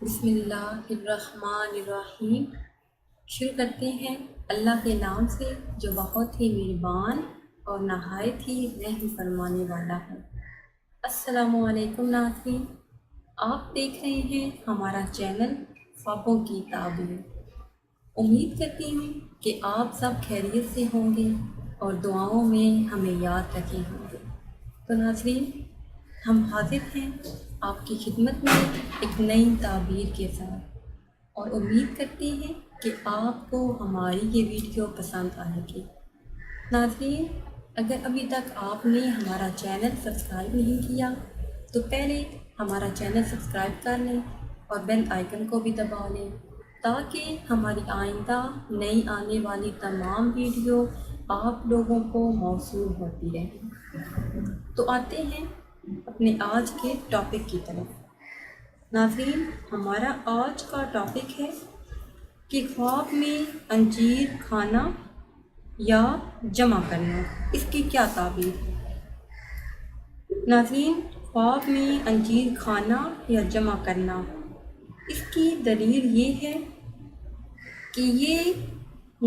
بسم اللہ الرحمن الرحیم۔ شروع کرتے ہیں اللہ کے نام سے جو بہت ہی مہربان اور نہایت ہی رحم فرمانے والا ہے۔ السلام علیکم ناظرین، آپ دیکھ رہے ہیں ہمارا چینل خوابوں کی تعبیر۔ امید کرتی ہوں کہ آپ سب خیریت سے ہوں گے اور دعاؤں میں ہمیں یاد رکھے ہوں گے۔ تو ناظرین، ہم حاضر ہیں آپ کی خدمت میں ایک نئی تعبیر کے ساتھ، اور امید کرتے ہیں کہ آپ کو ہماری یہ ویڈیو پسند آئے گی۔ ناظرین، اگر ابھی تک آپ نے ہمارا چینل سبسکرائب نہیں کیا تو پہلے ہمارا چینل سبسکرائب کر لیں اور بیل آئیکن کو بھی دبا لیں تاکہ ہماری آئندہ نئی آنے والی تمام ویڈیو آپ لوگوں کو موصول ہوتی رہیں۔ تو آتے ہیں اپنے آج کے ٹاپک کی طرف۔ ناظرین، ہمارا آج کا ٹاپک ہے کہ خواب میں انجیر کھانا یا جمع کرنا، اس کی کیا تعبیر ہے؟ ناظرین، خواب میں انجیر کھانا یا جمع کرنا، اس کی دلیل یہ ہے کہ یہ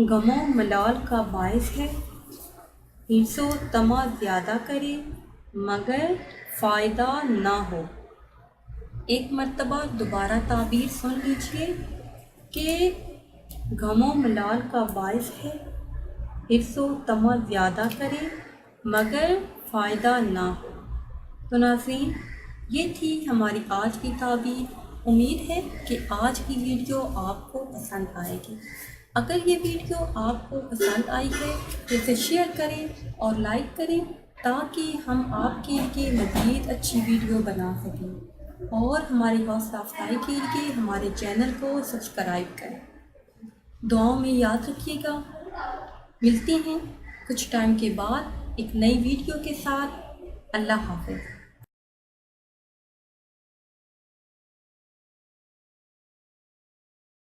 غم و ملال کا باعث ہے، حرص و طمع زیادہ کرے مگر فائدہ نہ ہو۔ ایک مرتبہ دوبارہ تعبیر سن لیجیے کہ غم و ملال کا باعث ہے، حرص و طمع زیادہ کرے مگر فائدہ نہ ہو۔ تو ناظرین، یہ تھی ہماری آج کی تعبیر۔ امید ہے کہ آج کی ویڈیو آپ کو پسند آئے گی۔ اگر یہ ویڈیو آپ کو پسند آئی ہے تو اسے شیئر کریں اور لائک کریں تاکہ ہم آپ کے لیے مزید اچھی ویڈیو بنا سکیں، اور ہماری حوصلہ افزائی کے لیے ہمارے چینل کو سبسکرائب کریں۔ دعاؤں میں یاد رکھیے گا۔ ملتے ہیں کچھ ٹائم کے بعد ایک نئی ویڈیو کے ساتھ۔ اللہ حافظ۔